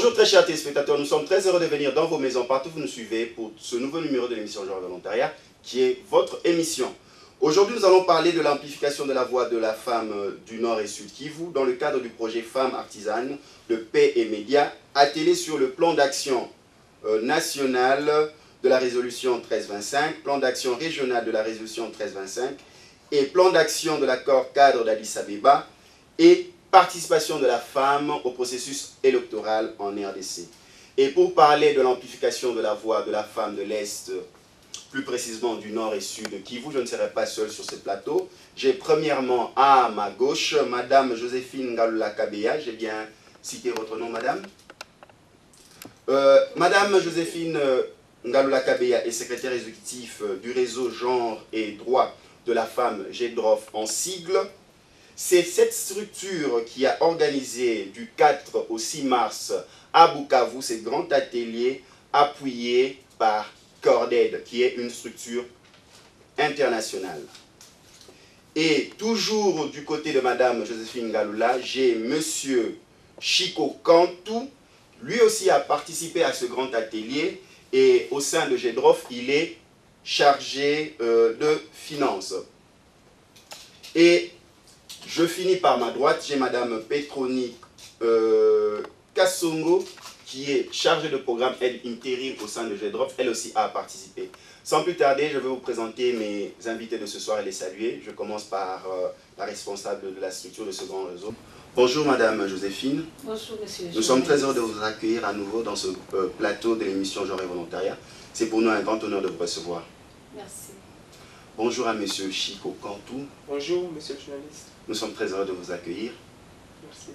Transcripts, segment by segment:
Bonjour très chers téléspectateurs, nous sommes très heureux de venir dans vos maisons partout où vous nous suivez pour ce nouveau numéro de l'émission Genre de Volontariat qui est votre émission. Aujourd'hui nous allons parler de l'amplification de la voix de la femme du Nord et Sud Kivu dans le cadre du projet Femmes Artisanes de paix et médias attelé sur le plan d'action national de la résolution 1325, plan d'action régional de la résolution 1325 et plan d'action de l'accord cadre d'Addis Abeba et participation de la femme au processus électoral en RDC. Et pour parler de l'amplification de la voix de la femme de l'Est, plus précisément du Nord et Sud Kivu, je ne serai pas seul sur ce plateau. J'ai premièrement à ma gauche, Madame Joséphine Ngalula Kabeya. J'ai bien cité votre nom, Madame. Madame Joséphine Ngalula Kabeya est secrétaire exécutif du réseau Genre et Droit de la femme GEDROF en sigle. C'est cette structure qui a organisé du 4 au 6 mars à Bukavu ces grands ateliers appuyés par Corded, qui est une structure internationale. Et toujours du côté de Madame Joséphine Ngalula, j'ai Monsieur Chico Kantou. Lui aussi a participé à ce grand atelier et au sein de GEDROF, il est chargé de finances. Et je finis par ma droite, j'ai Madame Petroni Kassongo, qui est chargée de programme aide intérim au sein de GEDROF. Elle aussi a participé. Sans plus tarder, je vais vous présenter mes invités de ce soir et les saluer. Je commence par la responsable de la structure de ce grand réseau. Bonjour Madame Joséphine. Bonjour Monsieur. Nous sommes très heureux de vous accueillir à nouveau dans ce plateau de l'émission Genre et Volontariat. C'est pour nous un grand honneur de vous recevoir. Merci. Bonjour à Monsieur Chico Kantou. Bonjour Monsieur le journaliste. Nous sommes très heureux de vous accueillir. Merci.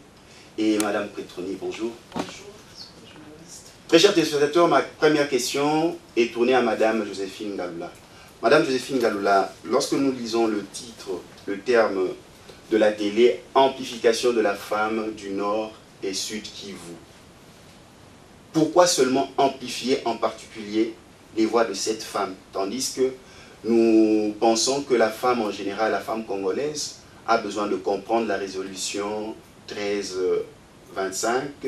Et Madame Petroni, bonjour. Bonjour Monsieur le journaliste. Très chers téléspectateurs, ma première question est tournée à Madame Joséphine Ngalula. Madame Joséphine Ngalula, lorsque nous lisons le titre, le terme de la télé, amplification de la femme du Nord et Sud Kivu, pourquoi seulement amplifier en particulier les voix de cette femme, tandis que nous pensons que la femme en général, la femme congolaise, a besoin de comprendre la résolution 1325,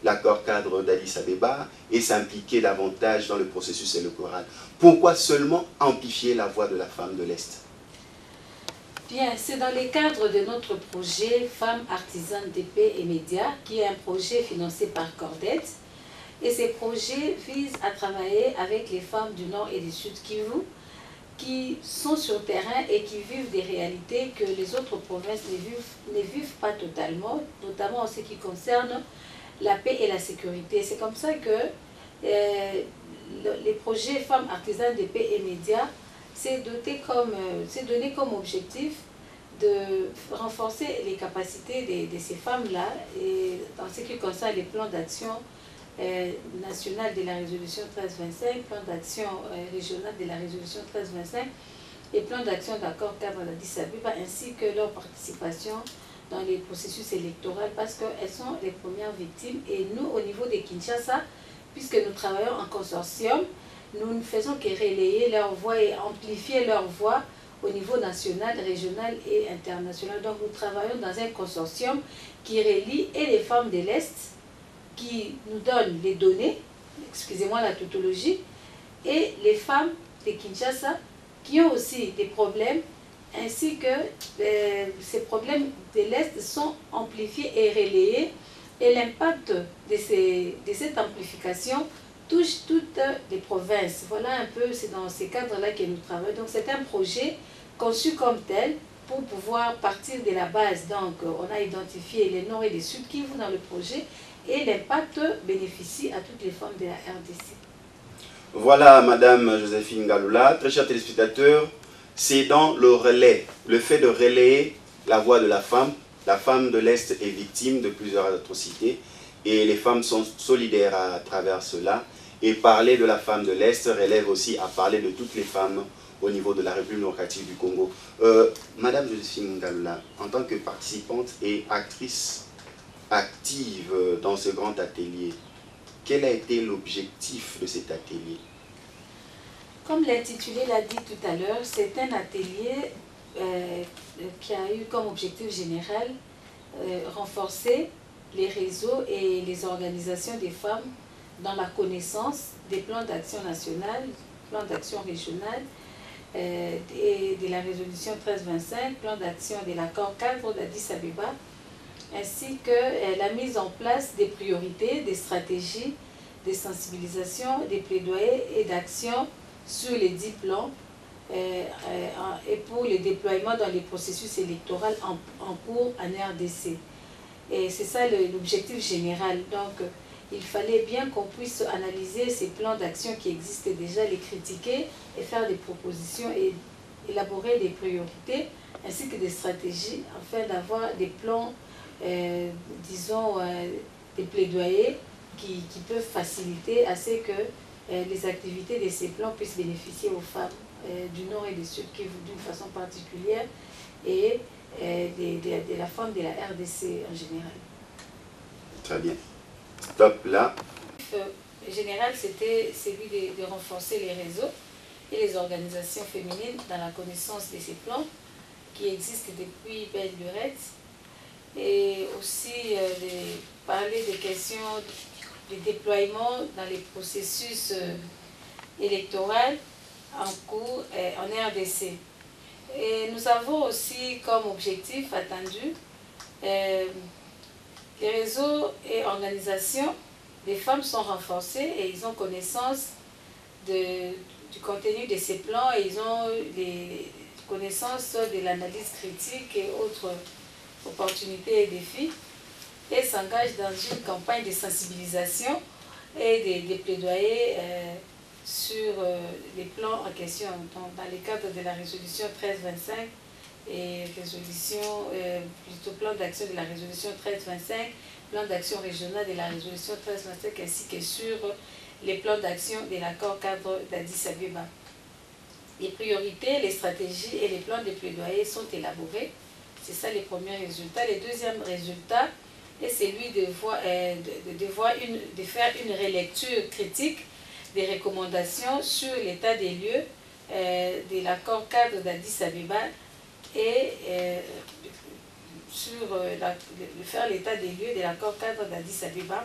l'accord cadre d'Addis Abeba, et s'impliquer davantage dans le processus électoral. Pourquoi seulement amplifier la voix de la femme de l'Est? Bien, c'est dans le cadre de notre projet Femmes Artisanes de paix et médias, qui est un projet financé par Corded. Et ces projets visent à travailler avec les femmes du Nord et du Sud Kivu, qui sont sur terrain et qui vivent des réalités que les autres provinces ne vivent pas totalement, notamment en ce qui concerne la paix et la sécurité. C'est comme ça que les projets Femmes Artisanes de paix et médias s'est donné comme objectif de renforcer les capacités de ces femmes-là et en ce qui concerne les plans d'action national de la résolution 1325, plan d'action régional de la résolution 1325 et plan d'action d'accord cadre d'Addis Abeba, ainsi que leur participation dans les processus électoraux, parce qu'elles sont les premières victimes. Et nous, au niveau de Kinshasa, puisque nous travaillons en consortium, nous ne faisons que relayer leur voix et amplifier leur voix au niveau national, régional et international. Donc nous travaillons dans un consortium qui relie et les femmes de l'Est, qui nous donne les données, excusez-moi la tautologie, et les femmes de Kinshasa qui ont aussi des problèmes, ainsi que ces problèmes de l'Est sont amplifiés et relayés, et l'impact de cette amplification touche toutes les provinces. Voilà un peu, c'est dans ces cadres-là que nous travaillons. Donc c'est un projet conçu comme tel pour pouvoir partir de la base. Donc on a identifié les Nord et les Sud Kivu dans le projet, et l'impact bénéficie à toutes les femmes de la RDC. Voilà Madame Joséphine Ngalula. Très chers téléspectateurs, c'est dans le relais, le fait de relayer la voix de la femme. La femme de l'Est est victime de plusieurs atrocités et les femmes sont solidaires à travers cela. Et parler de la femme de l'Est relève aussi à parler de toutes les femmes au niveau de la République démocratique du Congo. Madame Joséphine Ngalula, en tant que participante et actrice active dans ce grand atelier, quel a été l'objectif de cet atelier? Comme l'intitulé l'a dit tout à l'heure, c'est un atelier qui a eu comme objectif général renforcer les réseaux et les organisations des femmes dans la connaissance des plans d'action nationale, plans d'action régional, et de la résolution 1325, plan d'action de l'accord cadre d'Addis Abeba, ainsi que la mise en place des priorités, des stratégies, des sensibilisations, des plaidoyers et d'actions sur les 10 plans et pour le déploiement dans les processus électoraux en cours en RDC. Et c'est ça l'objectif général. Donc, il fallait bien qu'on puisse analyser ces plans d'action qui existent déjà, les critiquer et faire des propositions et élaborer des priorités ainsi que des stratégies afin d'avoir des plans, disons, des plaidoyers qui peuvent faciliter à ce que les activités de ces plans puissent bénéficier aux femmes du Nord et du Sud Kivu d'une façon particulière et de la femme de la RDC en général. Très bien. Top, là. Le général, c'était celui de renforcer les réseaux et les organisations féminines dans la connaissance de ces plans qui existent depuis belle lurette, et aussi de parler des questions de déploiement dans les processus électoraux en cours en RDC. Et nous avons aussi comme objectif attendu les réseaux et organisations des femmes sont renforcés et ils ont connaissance du contenu de ces plans et ils ont des connaissances de l'analyse critique et autres opportunités et défis et s'engagent dans une campagne de sensibilisation et des plaidoyers sur les plans en question dans le cadre de la résolution 1325 et plutôt plan d'action de la résolution 1325, plan d'action régional de la résolution 1325 ainsi que sur les plans d'action de l'accord cadre d'Addis Abeba. Les priorités, les stratégies et les plans de plaidoyer sont élaborés. C'est ça les premiers résultats. Le deuxième résultat est celui de faire une relecture critique des recommandations sur l'état des lieux de l'accord cadre d'Addis Abeba et faire l'état des lieux de l'accord cadre d'Addis Abeba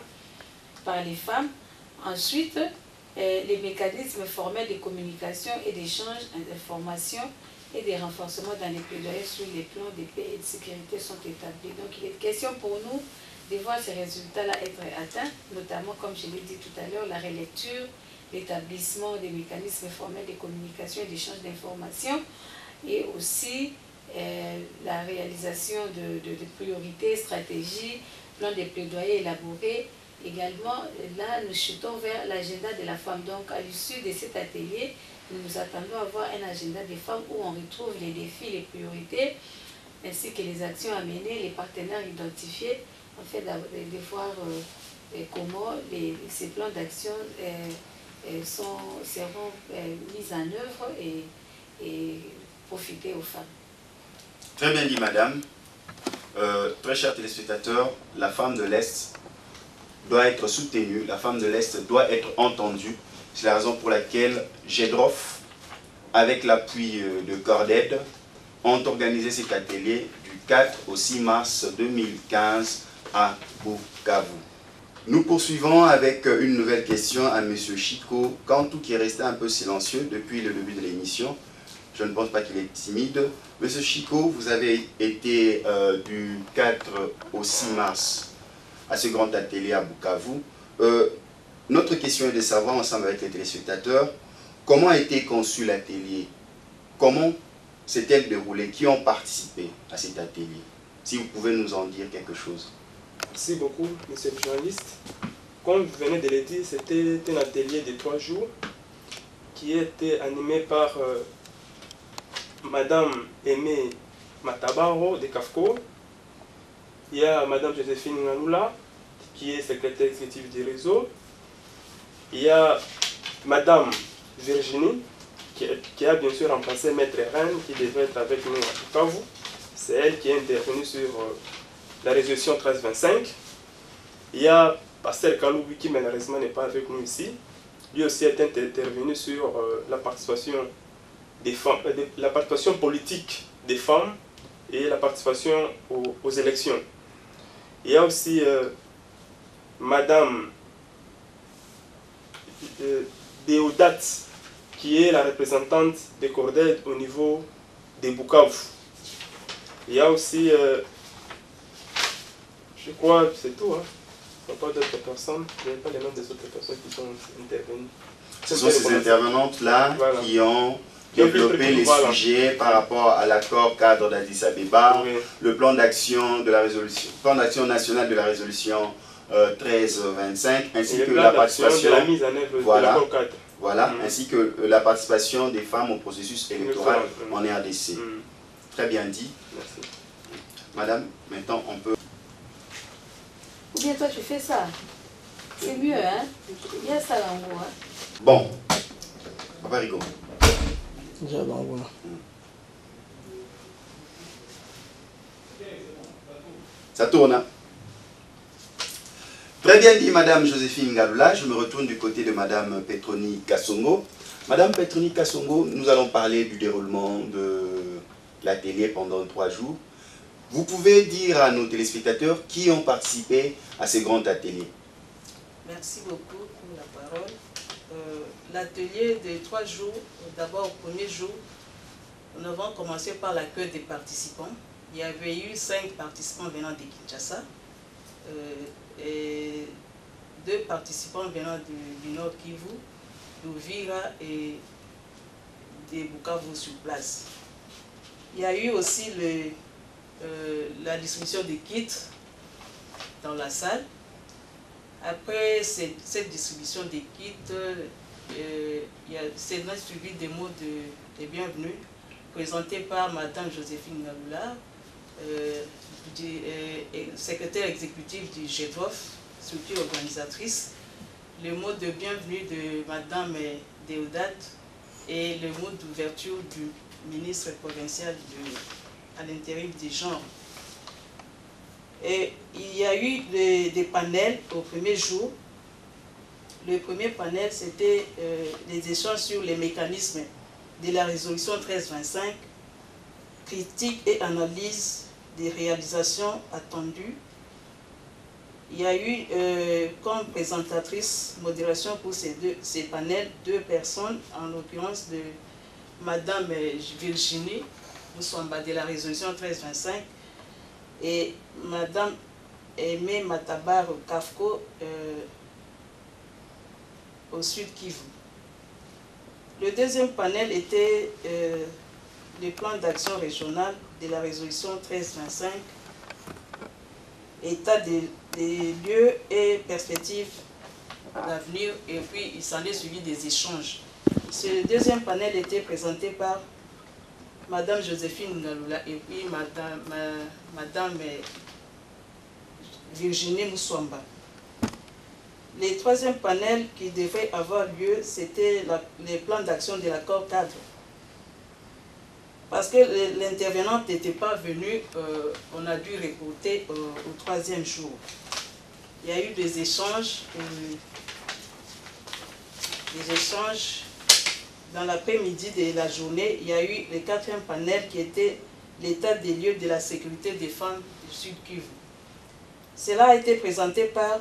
par les femmes. Ensuite, les mécanismes formels de communication et d'échange d'informations et des renforcements dans les plaidoyers sur les plans de paix et de sécurité sont établis. Donc il est question pour nous de voir ces résultats-là être atteints, notamment, comme je l'ai dit tout à l'heure, la relecture, l'établissement des mécanismes formels de communication et d'échange d'informations et aussi la réalisation de priorités, stratégies, plans de plaidoyer élaborés. Également, là, nous chutons vers l'agenda de la femme. Donc, à l'issue de cet atelier, nous nous attendons à avoir un agenda des femmes où on retrouve les défis, les priorités, ainsi que les actions à mener, les partenaires identifiés, en fait, de voir comment ces plans d'action seront mis en œuvre et profiter aux femmes. Très bien dit, madame. Très chers téléspectateurs, la femme de l'Est doit être soutenue, la femme de l'Est doit être entendue. C'est la raison pour laquelle GEDROF, avec l'appui de Corded, ont organisé cet atelier du 4 au 6 mars 2015 à Bukavu. Nous poursuivons avec une nouvelle question à M. Chico Kantou, qui est resté un peu silencieux depuis le début de l'émission. Je ne pense pas qu'il est timide. Monsieur Chico, vous avez été du 4 au 6 mars à ce grand atelier à Bukavu. Notre question est de savoir, ensemble avec les téléspectateurs, comment a été conçu l'atelier? Comment s'est-elle déroulée? Qui ont participé à cet atelier? Si vous pouvez nous en dire quelque chose. Merci beaucoup, monsieur le journaliste. Comme vous venez de le dire, c'était un atelier de 3 jours qui était animé par Madame Aimée Matabaro de CAFCO. Il y a Madame Joséphine Nganoula, qui est secrétaire exécutive du réseau. Il y a Madame Virginie, qui a bien sûr remplacé Maître Rennes, qui devait être avec nous à Bukavu. C'est elle qui est intervenue sur la résolution 1325. Il y a Pasteur Kaloubi, qui malheureusement n'est pas avec nous ici. Lui aussi est intervenu sur la participation des femmes, la participation politique des femmes et la participation aux élections. Il y a aussi Madame Déodate, qui est la représentante des Corded au niveau des Bukavu. Il y a aussi, je crois que c'est tout, hein. Il n'y a pas d'autres personnes, je n'ai pas les noms des autres personnes qui sont intervenues. Ce sont ces intervenantes-là qui ont développé les sujets par rapport à l'accord cadre d'Addis Abeba, le plan d'action de la résolution, plan d'action national de la résolution 1325, ainsi que la participation de la mise en œuvre de l'accord cadre. Voilà, ainsi que la participation des femmes au processus électoral en RDC. Très bien dit. Merci. Madame, maintenant on peut... Ou bien toi tu fais ça. C'est mieux, hein. Il y a ça en gros. Hein. Bon. Papa Rico. Ça tourne, hein? Très bien dit, Madame Joséphine Ngaloula. Je me retourne du côté de Madame Petroni Kassongo. Madame Petroni Kassongo, nous allons parler du déroulement de l'atelier pendant 3 jours. Vous pouvez dire à nos téléspectateurs qui ont participé à ces grands ateliers. Merci beaucoup pour la parole. L'atelier de 3 jours, d'abord au premier jour, nous avons commencé par l'accueil des participants. Il y avait eu 5 participants venant de Kinshasa et 2 participants venant du Nord Kivu, d'Uvira et des Bukavu sur place. Il y a eu aussi la distribution des kits dans la salle. Après cette distribution des kits, c'est suivi des mots de bienvenue présentés par Madame Joséphine Ngaloula, secrétaire exécutive du GEDOF, structure organisatrice, le mot de bienvenue de Madame Déodate et le mot d'ouverture du ministre provincial à l'intérim des genres. Et il y a eu des panels au premier jour. Le premier panel, c'était les échanges sur les mécanismes de la résolution 1325, critique et analyse des réalisations attendues. Il y a eu comme présentatrice, modération pour ces panels, 2 personnes, en l'occurrence de Madame Virginie Moussouamba de la résolution 1325 et Madame Aimé Matabar Kafko au Sud Kivu. Le deuxième panel était le plan d'action régional de la résolution 1325, état des lieux et perspectives d'avenir, et puis il s'en est suivi des échanges. Ce deuxième panel était présenté par Madame Joséphine Ngaloula et puis Madame Virginie Moussouamba. Le troisième panel qui devait avoir lieu, c'était les plans d'action de l'accord cadre. Parce que l'intervenante n'était pas venue, on a dû reporter au 3e jour. Il y a eu des échanges dans l'après-midi de la journée. Il y a eu le 4e panel qui était l'état des lieux de la sécurité des femmes du Sud Kivu. Cela a été présenté par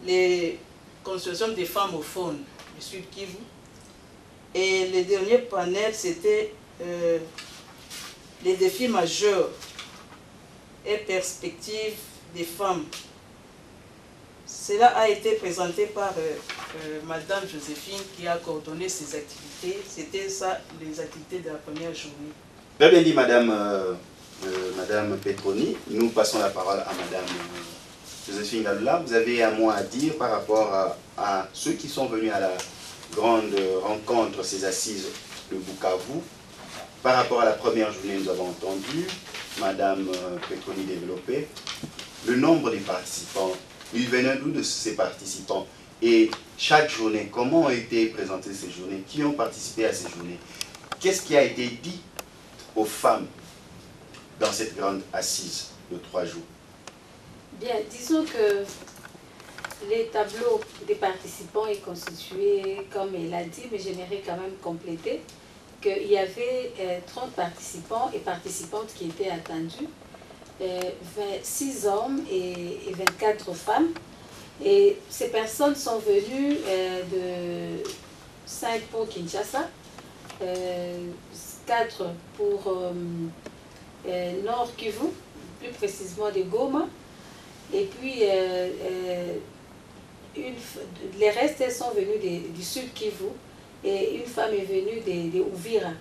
les consortiums des femmes au Faune du Sud Kivu. Et le dernier panel, c'était les défis majeurs et perspectives des femmes. Cela a été présenté par Madame Joséphine qui a coordonné ces activités. C'était ça, les activités de la première journée. Très bien dit, Madame Petroni. Nous passons la parole à Madame Joséphine Ngaloula. Vous avez un mot à dire par rapport à ceux qui sont venus à la grande rencontre, ces assises de Bukavu. Par rapport à la première journée, nous avons entendu Madame Petroni développer le nombre des participants. Ils venaient d'où de ces participants? Et chaque journée, comment ont été présentées ces journées? Qui ont participé à ces journées? Qu'est-ce qui a été dit aux femmes dans cette grande assise de 3 jours? Bien, disons que les tableaux des participants est constitué, comme elle a dit, mais j'aimerais quand même compléter qu'il y avait 30 participants et participantes qui étaient attendus. 6 hommes et 24 femmes. Et ces personnes sont venues de 5 pour Kinshasa, 4 pour Nord Kivu, plus précisément de Goma, et puis les restes sont venus du Sud Kivu, et une femme est venue de Uvira.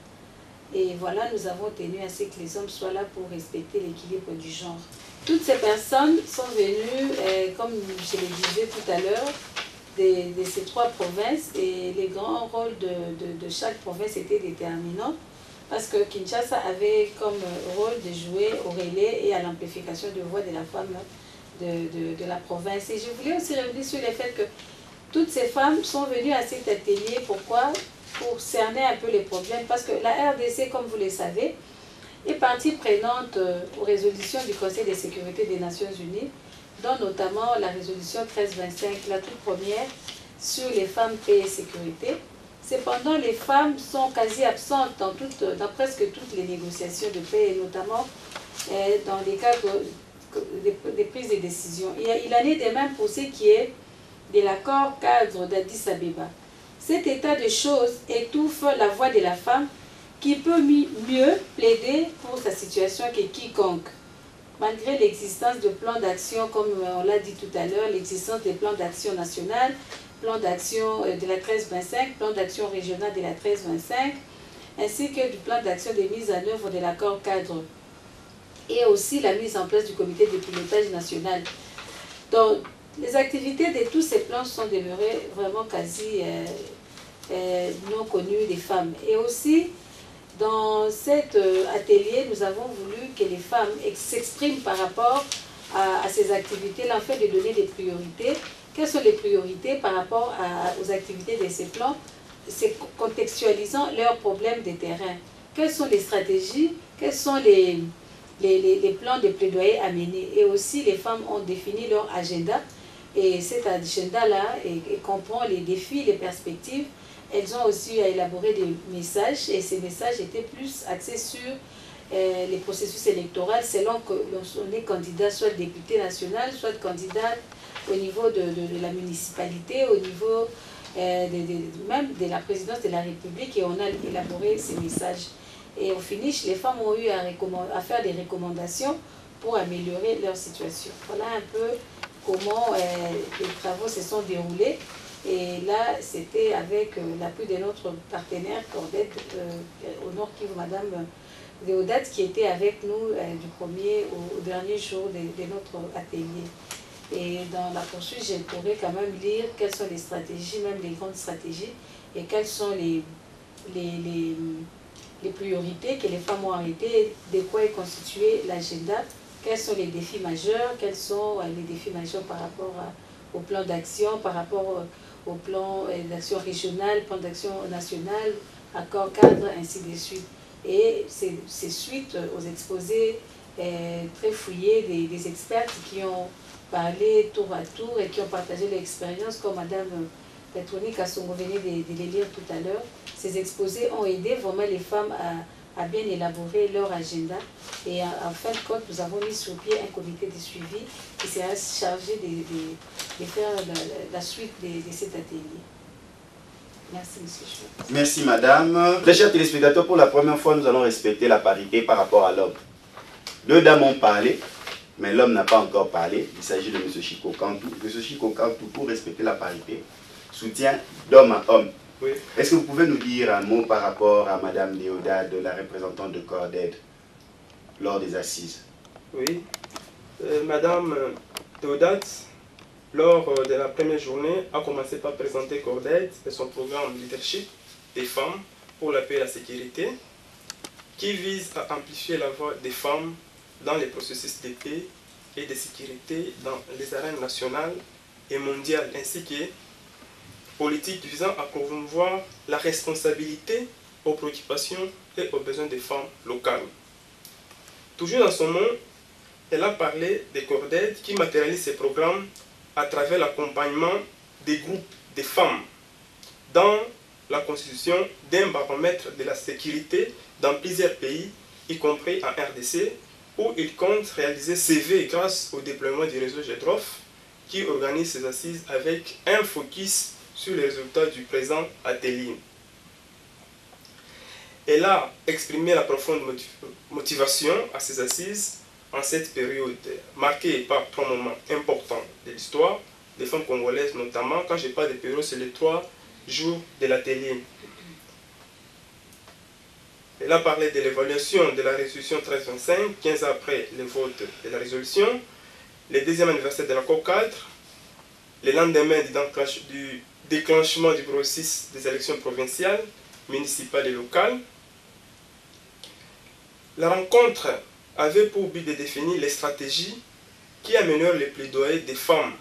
Et voilà, nous avons tenu à ce que les hommes soient là pour respecter l'équilibre du genre. Toutes ces personnes sont venues, comme je le disais tout à l'heure, de ces 3 provinces, et les grands rôles de chaque province étaient déterminants, parce que Kinshasa avait comme rôle de jouer au relais et à l'amplification de voix de la femme de la province. Et je voulais aussi revenir sur le fait que toutes ces femmes sont venues à cet atelier. Pourquoi? Pour cerner un peu les problèmes, parce que la RDC, comme vous le savez, est partie prenante aux résolutions du Conseil de sécurité des Nations Unies, dont notamment la résolution 1325, la toute première, sur les femmes, paix et sécurité. Cependant, les femmes sont quasi absentes dans presque toutes les négociations de paix, et notamment dans les cadres des prises de décision. Il en est de même pour ce qui est de l'accord cadre d'Addis Abeba. Cet état de choses étouffe la voix de la femme qui peut mieux plaider pour sa situation que quiconque. Malgré l'existence de plans d'action, comme on l'a dit tout à l'heure, l'existence des plans d'action national, plan d'action de la 1325, plan d'action régional de la 1325, ainsi que du plan d'action de mise en œuvre de l'accord cadre, et aussi la mise en place du comité de pilotage national. Donc, les activités de tous ces plans sont demeurées vraiment quasi non connues des femmes. Et aussi, dans cet atelier, nous avons voulu que les femmes s'expriment par rapport à ces activités-là, en fait de donner des priorités. Quelles sont les priorités par rapport aux activités de ces plans? C'est contextualisant leurs problèmes de terrain. Quelles sont les stratégies? Quels sont les plans de plaidoyer à mener? Et aussi, les femmes ont défini leur agenda. Et cet agenda-là comprend les défis, les perspectives. Elles ont aussi élaboré des messages, et ces messages étaient plus axés sur les processus électoraux, selon que l'on est candidat soit député national, soit candidat au niveau de la municipalité, au niveau même de la présidence de la République, et on a élaboré ces messages. Et au finish, les femmes ont eu à faire des recommandations pour améliorer leur situation. Voilà un peu comment les travaux se sont déroulés. Et là, c'était avec l'appui de notre partenaire Cordette au Nord Kivu, Madame Déodate, qui était avec nous du premier au dernier jour de notre atelier. Et dans la poursuite, je pourrais quand même lire quelles sont les stratégies, même les grandes stratégies, et quelles sont les priorités que les femmes ont arrêtées, de quoi est constitué l'agenda, quels sont les défis majeurs, quels sont les défis majeurs par rapport au plan d'action, par rapport au plan d'action régional, plan d'action national, accord cadre, ainsi de suite. Et c'est suite aux exposés très fouillés des experts qui ont parlé tour à tour et qui ont partagé leur expérience, comme Madame Petroni Kassongo venait de les lire tout à l'heure. Ces exposés ont aidé vraiment les femmes à bien élaborer leur agenda. Et en fin de compte, nous avons mis sur pied un comité de suivi qui sera chargé de faire la suite de cet atelier. Merci, Monsieur Chou. Merci, Madame. Très chers téléspectateurs, pour la première fois, nous allons respecter la parité par rapport à l'homme. 2 dames ont parlé, mais l'homme n'a pas encore parlé. Il s'agit de M. Chico Kantou. M. Chico Kantou, pour respecter la parité, soutient d'homme à homme. Oui. Est-ce que vous pouvez nous dire un mot par rapport à Madame Déodate, la représentante de Cordette, lors des assises? Oui. Madame Déodate, lors de la première journée, a commencé par présenter Cordette et son programme leadership des femmes pour la paix et la sécurité, qui vise à amplifier la voix des femmes dans les processus de paix et de sécurité dans les arènes nationales et mondiales, ainsi que politique visant à promouvoir la responsabilité aux préoccupations et aux besoins des femmes locales. Toujours dans son nom, elle a parlé des Cordettes qui matérialisent ces programmes à travers l'accompagnement des groupes de femmes dans la constitution d'un baromètre de la sécurité dans plusieurs pays, y compris en RDC, où il compte réaliser CV grâce au déploiement du réseau GEDROF, qui organise ces assises avec un focus sur les résultats du présent atelier. Elle a exprimé la profonde motivation à ces assises en cette période marquée par 3 moments importants de l'histoire des femmes congolaises, notamment. Quand je parle de période, c'est les 3 jours de l'atelier. Elle a parlé de l'évaluation de la résolution 1325, 15 ans après le vote de la résolution, le 2e anniversaire de l'accord 4, le lendemain du déclenchement du processus des élections provinciales, municipales et locales. La rencontre avait pour but de définir les stratégies qui améliorent les plaidoyers des femmes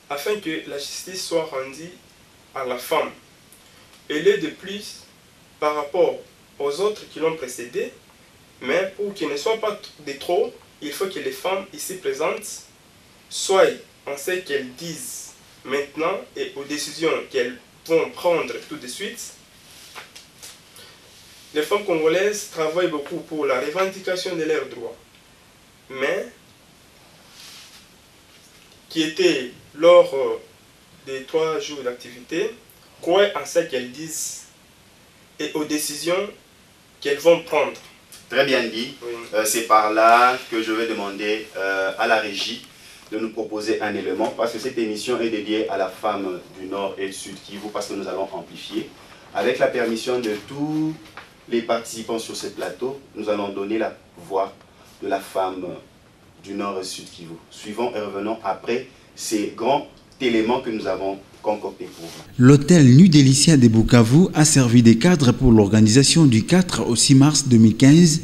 afin que la justice soit rendue à la femme. Elle est de plus par rapport aux autres qui l'ont précédé, mais pour qu'il ne soit pas de trop, il faut que les femmes ici présentes soient en ce qu'elles disent maintenant et aux décisions qu'elles vont prendre tout de suite. Les femmes congolaises travaillent beaucoup pour la revendication de leurs droits, mais qui était lors des 3 jours d'activité, croient en ce qu'elles disent et aux décisions qu'elles vont prendre. Très bien dit. Oui. C'est par là que je vais demander à la régie de nous proposer un élément, parce que cette émission est dédiée à la femme du Nord et du Sud Kivu, parce que nous allons amplifier. Avec la permission de tous les participants sur ce plateau, nous allons donner la voix de la femme du Nord et du Sud Kivu. Suivons et revenons après ces grands éléments que nous avons concoctés pour vous. L'hôtel Nu Delicia de Bukavu a servi de cadre pour l'organisation du 4 au 6 mars 2015,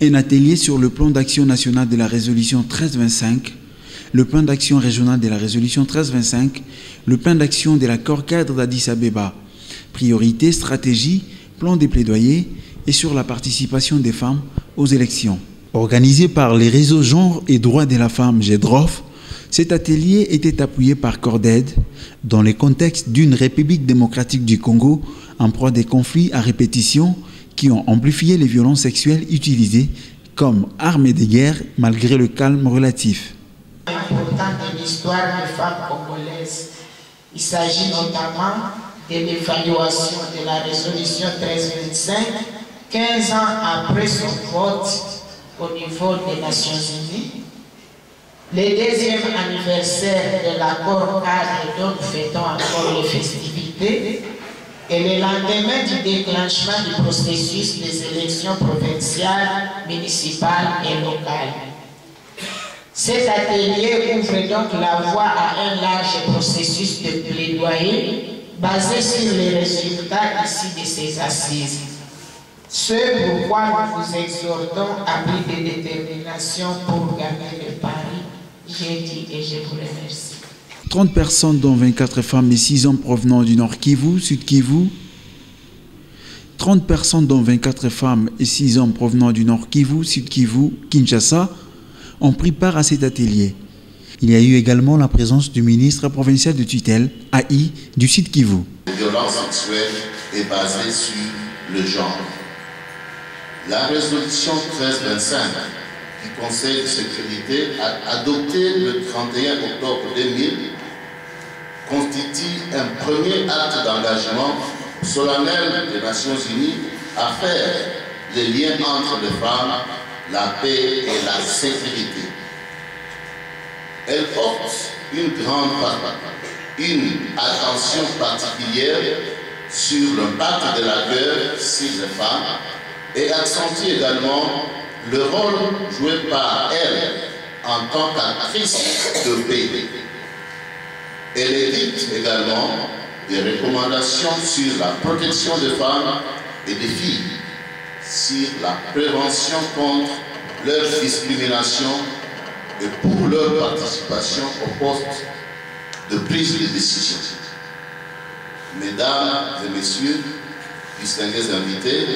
un atelier sur le plan d'action national de la résolution 1325, le plan d'action régional de la résolution 1325, le plan d'action de l'accord cadre d'Addis Abeba, priorité, stratégie, plan des plaidoyers et sur la participation des femmes aux élections. Organisé par les réseaux genre et droits de la femme GEDROF, cet atelier était appuyé par Corded dans le contexte d'une République démocratique du Congo en proie des conflits à répétition qui ont amplifié les violences sexuelles utilisées comme armes de guerre malgré le calme relatif. Important de l'histoire des femmes congolaises. Il s'agit notamment de l'évaluation de la résolution 1325, 15 ans après son vote au niveau des Nations Unies. Le 2e anniversaire de l'accord cadre dont nous fêtons encore les festivités et le lendemain du déclenchement du processus des élections provinciales, municipales et locales. Cet atelier ouvre donc la voie à un large processus de plaidoyer basé sur les résultats ici de ces assises. Ce pourquoi nous vous exhortons à plus de détermination pour gagner le pari. J'ai dit et je vous remercie. 30 personnes, dont 24 femmes et 6 hommes provenant du Nord Kivu, Sud Kivu. 30 personnes, dont 24 femmes et 6 hommes provenant du Nord Kivu, Sud Kivu, Kinshasa, ont pris part à cet atelier. Il y a eu également la présence du ministre provincial de tutelle, AI, du Sud Kivu. La violence sexuelle est basée sur le genre. La résolution 1325 du Conseil de sécurité adoptée le 31 octobre 2000 constitue un premier acte d'engagement solennel des Nations Unies à faire les liens entre les femmes, la paix et la sécurité. Elle porte une attention particulière sur l'impact de la guerre sur les femmes et accentue également le rôle joué par elle en tant qu'actrice de paix. Elle édicte également des recommandations sur la protection des femmes et des filles, sur la prévention contre leur discrimination et pour leur participation au poste de prise de décision. Mesdames et messieurs, distingués invités,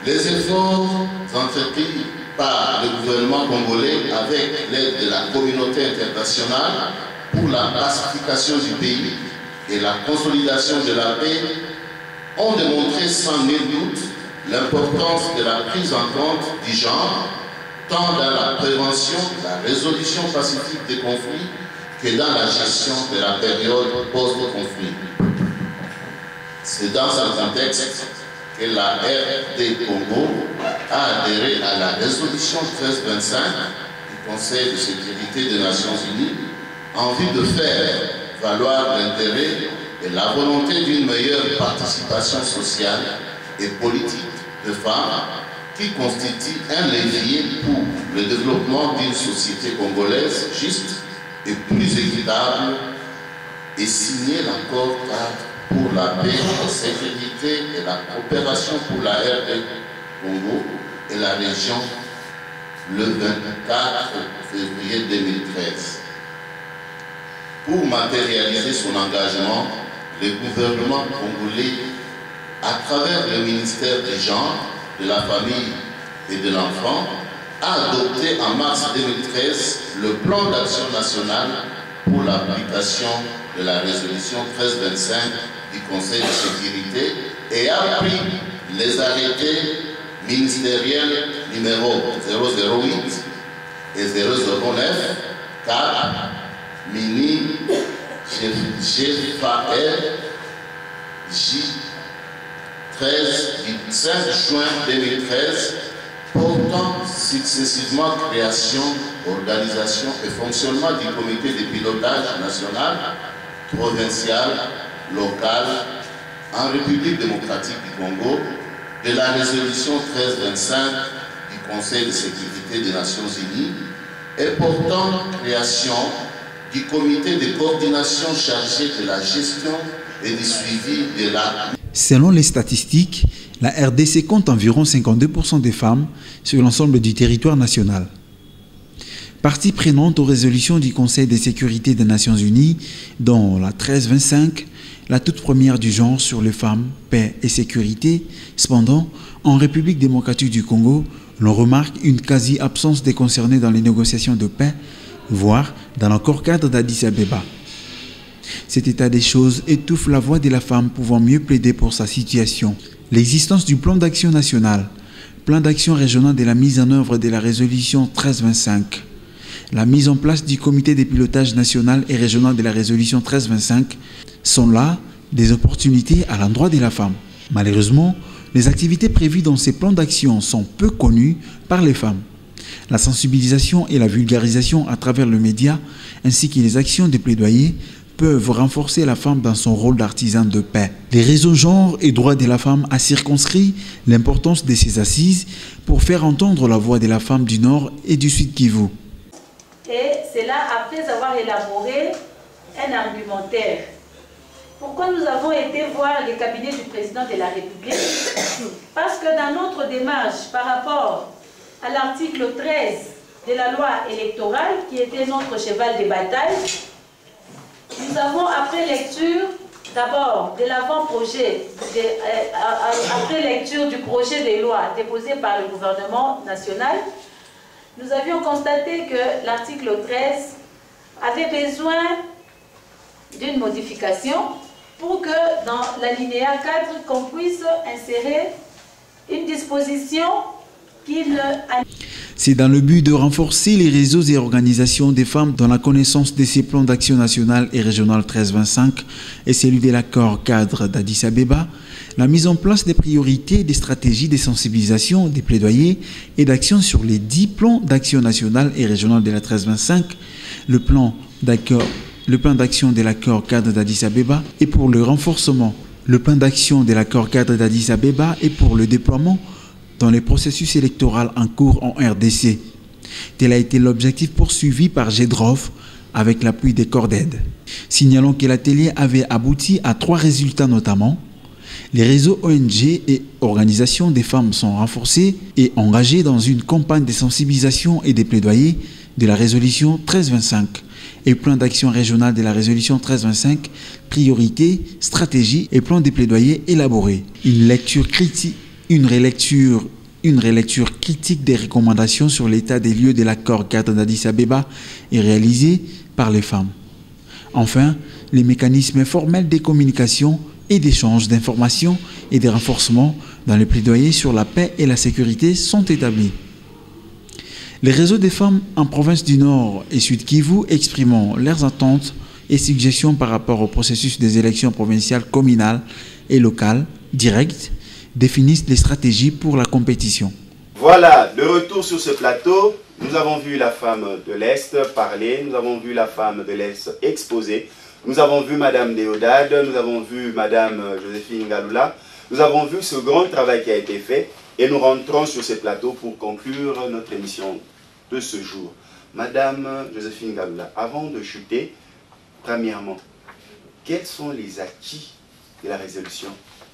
les efforts entrepris par le gouvernement congolais avec l'aide de la communauté internationale pour la pacification du pays et la consolidation de la paix ont démontré sans nul doute l'importance de la prise en compte du genre tant dans la prévention, la résolution pacifique des conflits, que dans la gestion de la période post-conflit. C'est dans ce contexte que la RD Congo a adhéré à la résolution 1325 du Conseil de sécurité des Nations Unies en vue de faire valoir l'intérêt et la volonté d'une meilleure participation sociale et politique de femmes qui constitue un levier pour le développement d'une société congolaise juste et plus équitable, et signer l'accord cadre pour la paix, la sécurité et la coopération pour la RD Congo et la région le 24 février 2013. Pour matérialiser son engagement, le gouvernement congolais, à travers le ministère du Genre, de la Famille et de l'Enfant, a adopté en mars 2013 le plan d'action national pour l'application de la résolution 1325 du Conseil de sécurité et a pris les arrêtés ministériels numéro 008 et 009 4 mini GFAR J 13 du 5 juin 2013 portant successivement création, organisation et fonctionnement du comité de pilotage national, provincial, local, en République démocratique du Congo, de la résolution 1325 du Conseil de sécurité des Nations Unies et portant création du comité de coordination chargé de la gestion et du suivi de la... Selon les statistiques, la RDC compte environ 52% des femmes sur l'ensemble du territoire national. Partie prenante aux résolutions du Conseil de sécurité des Nations Unies, dont la 1325, la toute première du genre sur les femmes, paix et sécurité. Cependant, en République démocratique du Congo, l'on remarque une quasi-absence des concernés dans les négociations de paix, voire dans l'accord cadre d'Addis Abeba. Cet état des choses étouffe la voix de la femme pouvant mieux plaider pour sa situation. L'existence du plan d'action national, plan d'action régional de la mise en œuvre de la résolution 1325, la mise en place du comité de pilotage national et régional de la résolution 1325 sont là des opportunités à l'endroit de la femme. Malheureusement, les activités prévues dans ces plans d'action sont peu connues par les femmes. La sensibilisation et la vulgarisation à travers le média, ainsi que les actions de plaidoyer, peuvent renforcer la femme dans son rôle d'artisan de paix. Les réseaux genre et droits de la femme a circonscrit l'importance de ces assises pour faire entendre la voix de la femme du Nord et du Sud Kivu. Et c'est là, après avoir élaboré un argumentaire. Pourquoi nous avons été voir les cabinets du président de la République? Parce que dans notre démarche par rapport à l'article 13 de la loi électorale, qui était notre cheval de bataille, nous avons, après lecture d'abord de l'avant-projet, après lecture du projet de loi déposé par le gouvernement national, nous avions constaté que l'article 13 avait besoin d'une modification pour que dans l'alinéa 4, qu'on puisse insérer une disposition qui ne... C'est dans le but de renforcer les réseaux et organisations des femmes dans la connaissance de ces plans d'action national et régional 1325 et celui de l'accord cadre d'Addis Abeba, la mise en place des priorités, des stratégies de sensibilisation, des plaidoyers et d'actions sur les 10 plans d'action national et régional de la 1325, le plan d'action de l'accord cadre d'Addis Abeba et pour le renforcement, le plan d'action de l'accord cadre d'Addis Abeba et pour le déploiement dans les processus électoraux en cours en RDC. Tel a été l'objectif poursuivi par GEDROF avec l'appui des corps d'aide. Signalons que l'atelier avait abouti à 3 résultats notamment. Les réseaux ONG et organisations des femmes sont renforcés et engagés dans une campagne de sensibilisation et de plaidoyer de la résolution 1325 et plan d'action régional de la résolution 1325, priorités, stratégies et plan de plaidoyer élaborés. Une relecture critique des recommandations sur l'état des lieux de l'accord cadre d'Addis Abeba est réalisée par les femmes. Enfin, les mécanismes formels de communication et d'échange d'informations et de renforcement dans le plaidoyer sur la paix et la sécurité sont établis. Les réseaux des femmes en province du Nord et Sud Kivu exprimant leurs attentes et suggestions par rapport au processus des élections provinciales, communales et locales directes définissent les stratégies pour la compétition. Voilà, le retour sur ce plateau. Nous avons vu la femme de l'Est parler, nous avons vu la femme de l'Est exposer, nous avons vu Madame Déodade, nous avons vu Madame Joséphine Galula, nous avons vu ce grand travail qui a été fait et nous rentrons sur ce plateau pour conclure notre émission de ce jour. Madame Joséphine Galula, avant de chuter, premièrement, quels sont les acquis de la résolution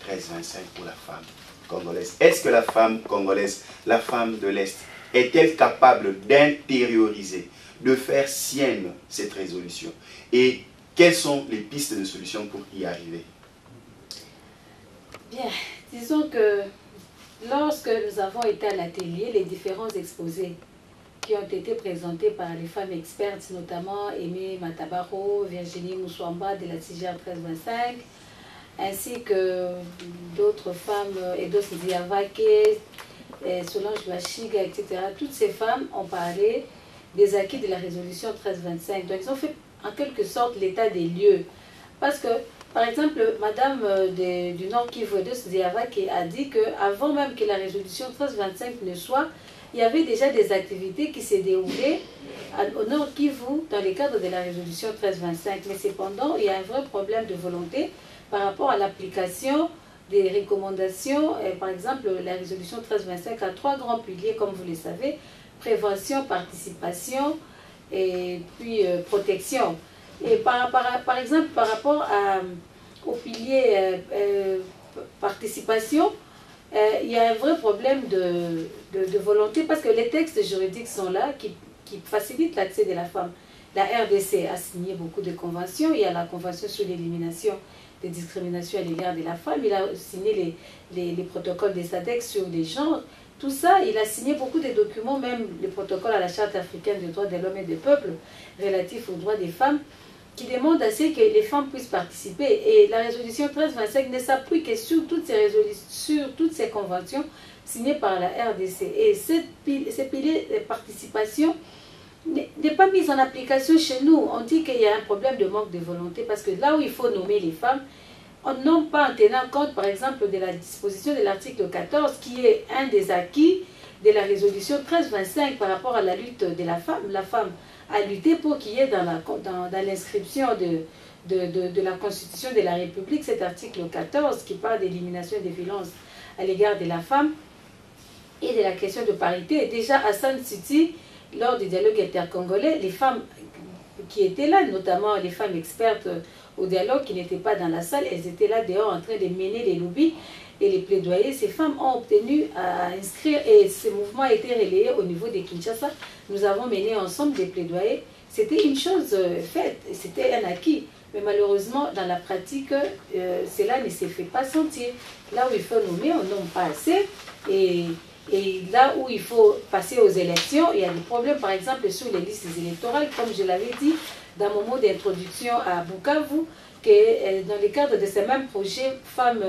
1325 pour la femme congolaise? Est-ce que la femme congolaise, la femme de l'Est, est-elle capable d'intérioriser, de faire sienne cette résolution? Et quelles sont les pistes de solutions pour y arriver? Bien, disons que lorsque nous avons été à l'atelier, les différents exposés qui ont été présentés par les femmes expertes, notamment Aimée Matabaro, Virginie Moussouamba de la CIGR 1325, ainsi que d'autres femmes, Edos Ndiavake, Solange Bachiga, etc. Toutes ces femmes ont parlé des acquis de la résolution 1325. Donc ils ont fait en quelque sorte l'état des lieux. Parce que, par exemple, Madame du Nord Kivu, Edos Ndiavake, a dit qu'avant même que la résolution 1325 ne soit, il y avait déjà des activités qui s'est déroulées au Nord Kivu dans le cadre de la résolution 1325. Mais cependant, il y a un vrai problème de volonté par rapport à l'application des recommandations. Par exemple, la résolution 1325 a 3 grands piliers, comme vous le savez: prévention, participation et puis protection. Et par exemple, par rapport au pilier participation, il y a un vrai problème de volonté, parce que les textes juridiques sont là qui facilitent l'accès de la femme. La RDC a signé beaucoup de conventions. Il y a la convention sur l'élimination des discriminations à l'égard de la femme. Il a signé les protocoles des SADC sur les genres. Tout ça, il a signé beaucoup de documents, même le protocole à la Charte africaine des droits de l'homme et des peuples relatif aux droits des femmes, qui demande à ce que les femmes puissent participer. Et la résolution 1325 ne s'appuie que sur toutes ces conventions signées par la RDC. Et ces piliers de participation n'est pas mise en application chez nous. On dit qu'il y a un problème de manque de volonté, parce que là où il faut nommer les femmes, on ne nomme pas en tenant compte, par exemple, de la disposition de l'article 14, qui est un des acquis de la résolution 1325 par rapport à la lutte de la femme. La femme a lutté pour qu'il y ait dans l'inscription de la Constitution de la République cet article 14 qui parle d'élimination des violences à l'égard de la femme et de la question de parité. Et déjà à Sun City, lors du dialogue intercongolais, les femmes qui étaient là, notamment les femmes expertes au dialogue qui n'étaient pas dans la salle, elles étaient là dehors en train de mener les lobbies et les plaidoyers. Ces femmes ont obtenu à inscrire, et ce mouvement a été relayé au niveau de Kinshasa. Nous avons mené ensemble des plaidoyers. C'était une chose faite, c'était un acquis. Mais malheureusement, dans la pratique, cela ne s'est fait pas sentir. Là où il faut nommer, on nomme pas assez. Et là où il faut passer aux élections, il y a des problèmes, par exemple, sur les listes électorales, comme je l'avais dit dans mon mot d'introduction à Bukavu, que dans le cadre de ce même projet Femmes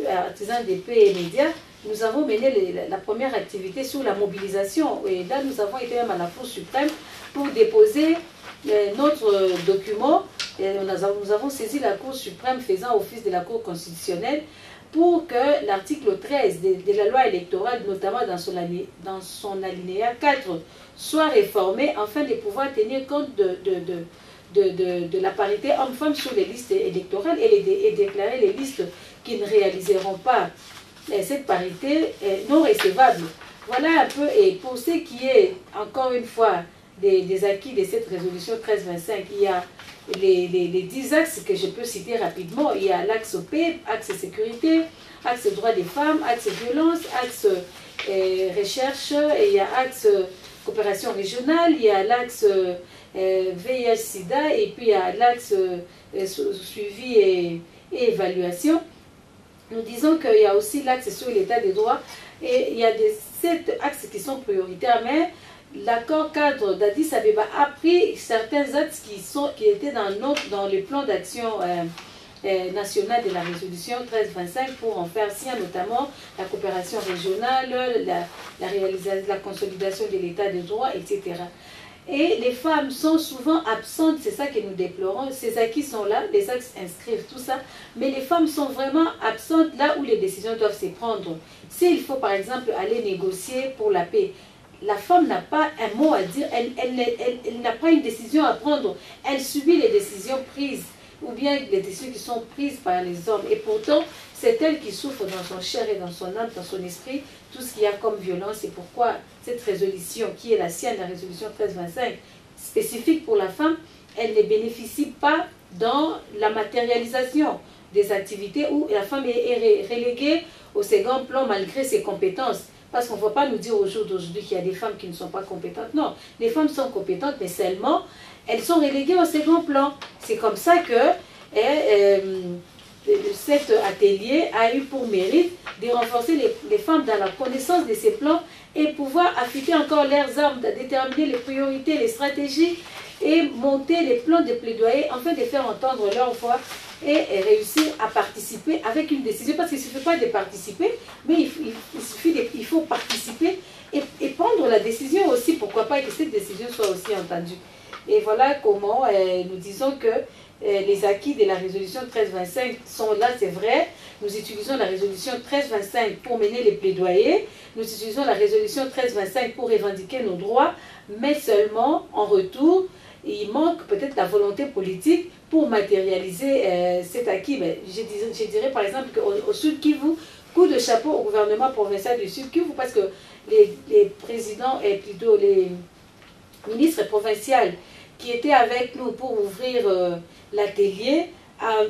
artisans des paix et médias, nous avons mené la première activité sur la mobilisation. Et là, nous avons été même à la Cour suprême pour déposer notre document. Et nous avons saisi la Cour suprême faisant office de la Cour constitutionnelle pour que l'article 13 de la loi électorale, notamment dans son alinéa 4, soit réformé afin de pouvoir tenir compte de la parité homme-femme sur les listes électorales et déclarer les listes qui ne réaliseront pas cette parité non recevable. Voilà un peu, et pour ce qui est, encore une fois, des acquis de cette résolution 1325, il y a les 10 axes que je peux citer rapidement. Il y a l'axe paix, axe sécurité, axe droits des femmes, axe violence, axe recherche, et il y a axe coopération régionale, il y a l'axe VIH-Sida, et puis il y a l'axe suivi et évaluation. Nous disons qu'il y a aussi l'axe sur l'état des droits, et il y a 7 axes qui sont prioritaires, mais l'accord cadre d'Addis Abeba a pris certains axes qui étaient dans le plan d'action national de la résolution 1325 pour en faire sien, notamment la coopération régionale, la consolidation de l'état de droit, etc. Et les femmes sont souvent absentes, c'est ça que nous déplorons. Ces acquis sont là, les actes inscrivent tout ça, mais les femmes sont vraiment absentes là où les décisions doivent se prendre. S'il faut par exemple aller négocier pour la paix, la femme n'a pas un mot à dire, elle n'a pas une décision à prendre, elle subit les décisions prises, ou bien les décisions qui sont prises par les hommes. Et pourtant, c'est elle qui souffre dans son chair et dans son âme, dans son esprit, tout ce qu'il y a comme violence. Et pourquoi cette résolution, qui est la sienne, la résolution 1325, spécifique pour la femme, elle ne bénéficie pas dans la matérialisation des activités où la femme est reléguée au second plan malgré ses compétences. Parce qu'on ne va pas nous dire au jour d'aujourd'hui qu'il y a des femmes qui ne sont pas compétentes. Non, les femmes sont compétentes, mais seulement elles sont reléguées au second plan. C'est comme ça que cet atelier a eu pour mérite de renforcer les femmes dans la connaissance de ces plans et pouvoir affûter encore leurs armes, de déterminer les priorités, les stratégies et monter les plans de plaidoyer afin de faire entendre leur voix et réussir à participer avec une décision. Parce qu'il ne suffit pas de participer, mais il faut participer et prendre la décision aussi, pourquoi pas, que cette décision soit aussi entendue. Et voilà comment nous disons que les acquis de la résolution 1325 sont là, c'est vrai. Nous utilisons la résolution 1325 pour mener les plaidoyers. Nous utilisons la résolution 1325 pour revendiquer nos droits, mais seulement en retour, il manque peut-être la volonté politique pour matérialiser cet acquis. Mais je dirais par exemple qu'au Sud Kivu, coup de chapeau au gouvernement provincial du Sud Kivu, parce que les présidents et plutôt les ministres provinciaux qui étaient avec nous pour ouvrir l'atelier a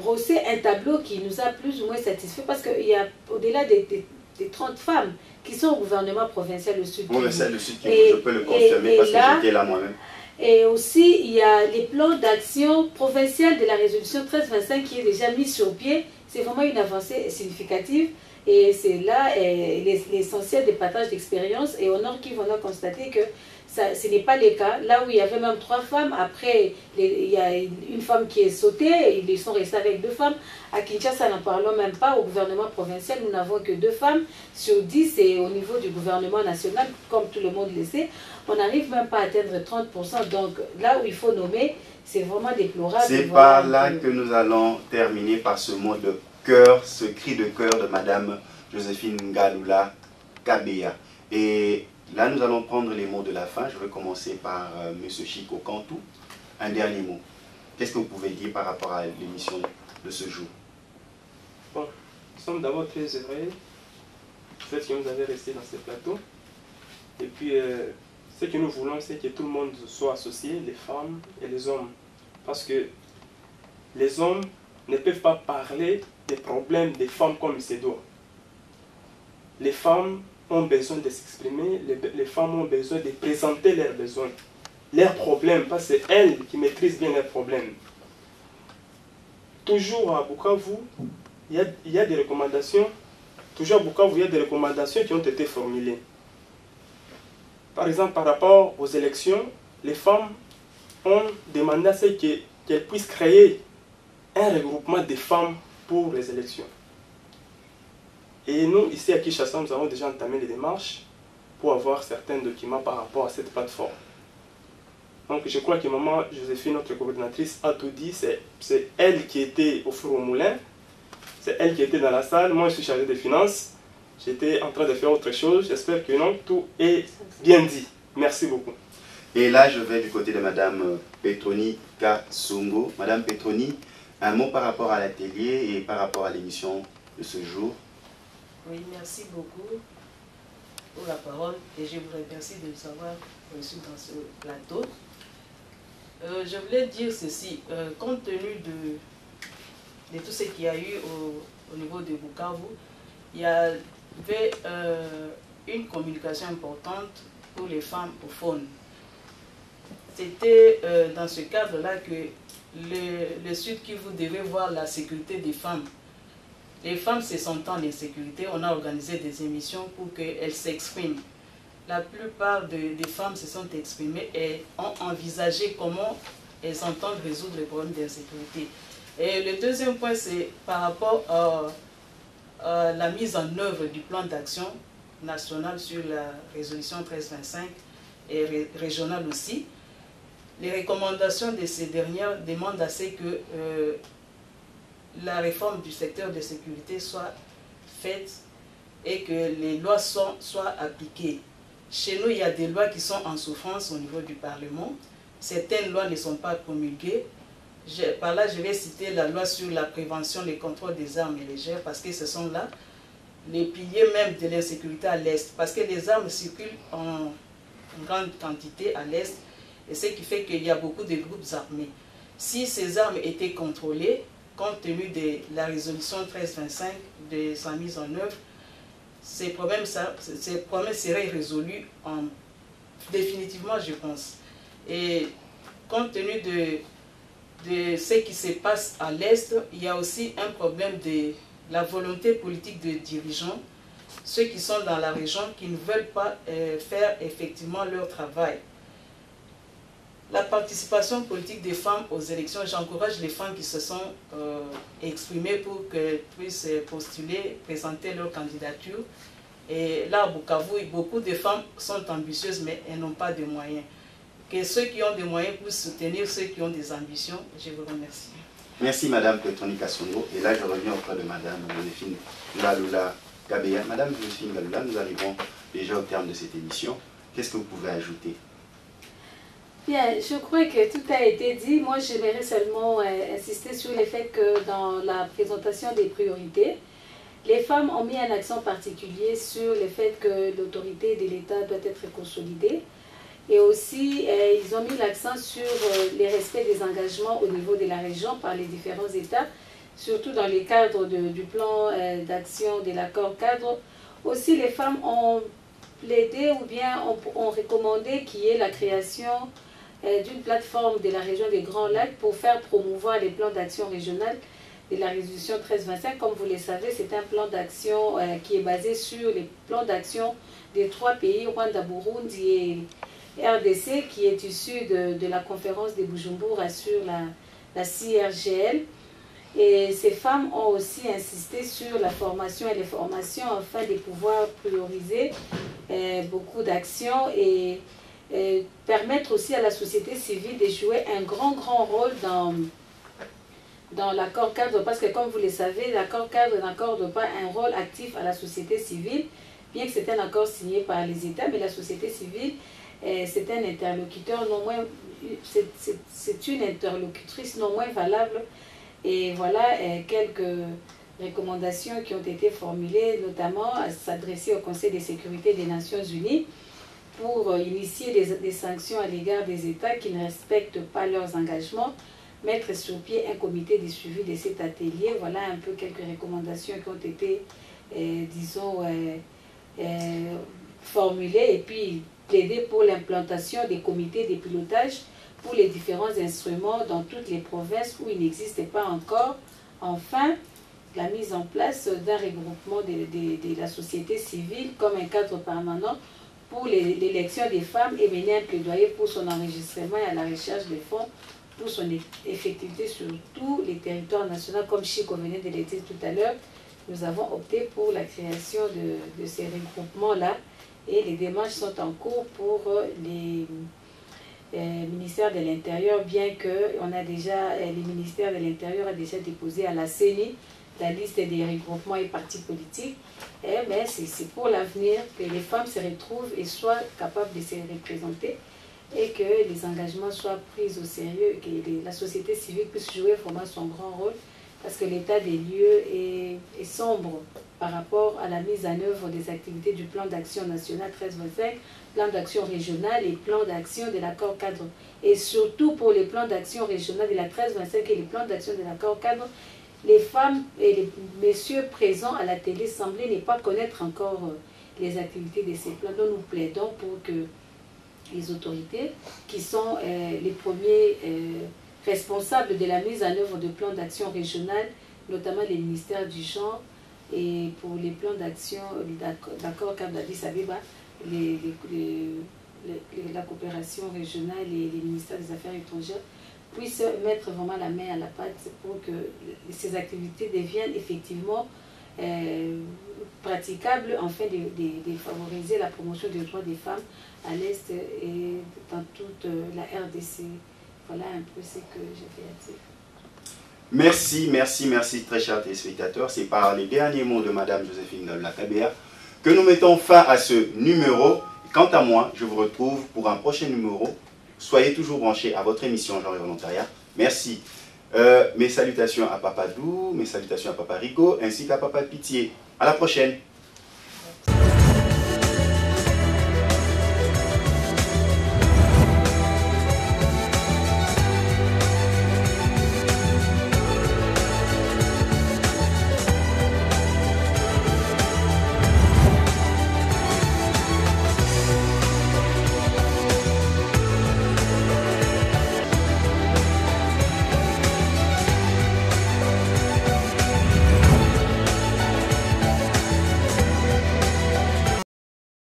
brossé un tableau qui nous a plus ou moins satisfait, parce qu'il y a au-delà des 30 femmes qui sont au gouvernement provincial du Sud Kivu. Oui, mais c'est le Sud Kivu, je peux le confirmer parce que j'étais là moi-même. Et aussi, il y a les plans d'action provincial de la résolution 1325 qui est déjà mis sur pied. C'est vraiment une avancée significative. Et c'est là l'essentiel des partages d'expérience. Et au Nord Kivu, on a constaté que ce n'est pas le cas. Là où il y avait même 3 femmes, après, il y a une femme qui est sautée, ils sont restés avec 2 femmes. À Kinshasa, n'en parlons même pas. Au gouvernement provincial, nous n'avons que 2 femmes sur 10. Et au niveau du gouvernement national, comme tout le monde le sait, on n'arrive même pas à atteindre 30%. Donc là où il faut nommer, c'est vraiment déplorable. C'est par là que nous allons terminer par ce mot de cœur, ce cri de cœur de Madame Joséphine Ngalula Kabeya. Et là, nous allons prendre les mots de la fin. Je vais commencer par Monsieur Chico Cantou. Un dernier mot. Qu'est-ce que vous pouvez dire par rapport à l'émission de ce jour? Bon, nous sommes d'abord très heureux du fait que vous avez resté dans ce plateau. Et puis, ce que nous voulons, c'est que tout le monde soit associé, les femmes et les hommes. Parce que les hommes ne peuvent pas parler des problèmes des femmes comme il se doit. Les femmes ont besoin de s'exprimer, les femmes ont besoin de présenter leurs besoins, leurs problèmes, parce que c'est elles qui maîtrisent bien leurs problèmes. Toujours à Bukavu, il y a des recommandations, toujours à Bukavu, il y a des recommandations qui ont été formulées. Par exemple, par rapport aux élections, les femmes ont demandé à ce qu'elles puissent créer un regroupement des femmes pour les élections. Et nous, ici à Kinshasa, nous avons déjà entamé les démarches pour avoir certains documents par rapport à cette plateforme. Donc je crois que Maman Joséphine, notre coordinatrice, a tout dit. C'est elle qui était au four au moulin, c'est elle qui était dans la salle. Moi, je suis chargé des finances. J'étais en train de faire autre chose. J'espère que non, tout est bien dit. Merci beaucoup. Et là, je vais du côté de Madame Petroni Kasongo. Madame Petroni, un mot par rapport à l'atelier et par rapport à l'émission de ce jour. Oui, merci beaucoup pour la parole et je vous remercie de nous avoir reçus dans ce plateau. Je voulais dire ceci, compte tenu de tout ce qu'il y a eu au niveau de Bukavu, il y avait une communication importante pour les femmes autochtones. C'était dans ce cadre-là que le Sud Kivu devait voir la sécurité des femmes. Les femmes se sentant en insécurité, on a organisé des émissions pour qu'elles s'expriment. La plupart des femmes se sont exprimées et ont envisagé comment elles entendent résoudre les problèmes d'insécurité. Et le deuxième point, c'est par rapport à la mise en œuvre du plan d'action national sur la résolution 1325 et régionale aussi. Les recommandations de ces dernières demandent à ce que la réforme du secteur de sécurité soit faite et que les lois soient appliquées. Chez nous, il y a des lois qui sont en souffrance au niveau du Parlement. Certaines lois ne sont pas promulguées. Par là, je vais citer la loi sur la prévention et le contrôle des armes légères parce que ce sont là les piliers même de l'insécurité à l'Est. Parce que les armes circulent en grande quantité à l'Est et ce qui fait qu'il y a beaucoup de groupes armés. Si ces armes étaient contrôlées, compte tenu de la résolution 1325 de sa mise en œuvre, ces problèmes seraient résolus définitivement, je pense. Et compte tenu de ce qui se passe à l'Est, il y a aussi un problème de la volonté politique des dirigeants, ceux qui sont dans la région, qui ne veulent pas faire effectivement leur travail. La participation politique des femmes aux élections, j'encourage les femmes qui se sont exprimées pour qu'elles puissent postuler, présenter leur candidature. Et là, à Bukavu, beaucoup de femmes sont ambitieuses, mais elles n'ont pas de moyens. Que ceux qui ont des moyens puissent soutenir ceux qui ont des ambitions. Je vous remercie. Merci Madame Petroni Kassongo. Et là, je reviens auprès de Madame Joséphine Galula Gabeya. Madame Joséphine Galula, nous arrivons déjà au terme de cette émission. Qu'est-ce que vous pouvez ajouter? Bien, je crois que tout a été dit. Moi, j'aimerais seulement insister sur le fait que dans la présentation des priorités, les femmes ont mis un accent particulier sur le fait que l'autorité de l'État doit être consolidée. Et aussi, ils ont mis l'accent sur le respect des engagements au niveau de la région par les différents États, surtout dans le cadre du plan d'action de l'accord cadre. Aussi, les femmes ont plaidé ou bien ont recommandé qu'il y ait la création d'une plateforme de la région des Grands Lacs pour faire promouvoir les plans d'action régionales de la résolution 1325. Comme vous le savez, c'est un plan d'action qui est basé sur les plans d'action des 3 pays, Rwanda, Burundi et RDC, qui est issu de la conférence de Bujumbura sur la CIRGL. Et ces femmes ont aussi insisté sur la formation et les formations afin de pouvoir prioriser beaucoup d'actions et permettre aussi à la société civile de jouer un grand rôle dans l'accord cadre, parce que comme vous le savez, l'accord cadre n'accorde pas un rôle actif à la société civile, bien que c'est un accord signé par les États, mais la société civile, c'est un interlocuteur non moins, c'est une interlocutrice non moins valable. Et voilà quelques recommandations qui ont été formulées, notamment à s'adresser au Conseil de sécurité des Nations Unies pour initier des sanctions à l'égard des États qui ne respectent pas leurs engagements, mettre sur pied un comité de suivi de cet atelier. Voilà un peu quelques recommandations qui ont été, disons, formulées, et puis plaider pour l'implantation des comités de pilotage pour les différents instruments dans toutes les provinces où il n'existe pas encore. Enfin, la mise en place d'un regroupement de la société civile comme un cadre permanent pour l'élection des femmes et mener un plaidoyer pour son enregistrement et à la recherche des fonds pour son effectivité sur tous les territoires nationaux. Comme Chico venait de le dire tout à l'heure, nous avons opté pour la création de ces regroupements-là et les démarches sont en cours pour les ministères de l'Intérieur, bien que le ministère de l'Intérieur a déjà déposé à la CENI la liste des regroupements et partis politiques. Mais c'est pour l'avenir que les femmes se retrouvent et soient capables de se représenter et que les engagements soient pris au sérieux et que la société civile puisse jouer vraiment son grand rôle, parce que l'état des lieux est sombre par rapport à la mise en œuvre des activités du plan d'action national 1325, plan d'action régional et plan d'action de l'accord cadre. Et surtout pour les plans d'action régional de la 1325 et les plans d'action de l'accord cadre, les femmes et les messieurs présents à la télé semblaient ne pas connaître encore les activités de ces plans. Donc nous plaidons pour que les autorités, qui sont les premiers responsables de la mise en œuvre de plans d'action régional, notamment les ministères du genre, et pour les plans d'action d'accord cadre d'Addis Abeba, la coopération régionale et les ministères des Affaires étrangères, puisse mettre vraiment la main à la pâte pour que ces activités deviennent effectivement praticables afin de favoriser la promotion des droits des femmes à l'Est et dans toute la RDC. Voilà un peu ce que j'avais à dire. Merci, merci, merci très chers téléspectateurs. C'est par les derniers mots de Madame Joséphine Ngalula-Kabea que nous mettons fin à ce numéro. Quant à moi, je vous retrouve pour un prochain numéro. Soyez toujours branchés à votre émission Genre et Volontariat. Merci. Mes salutations à Papa Dou, mes salutations à Papa Rico, ainsi qu'à Papa Pitié. À la prochaine.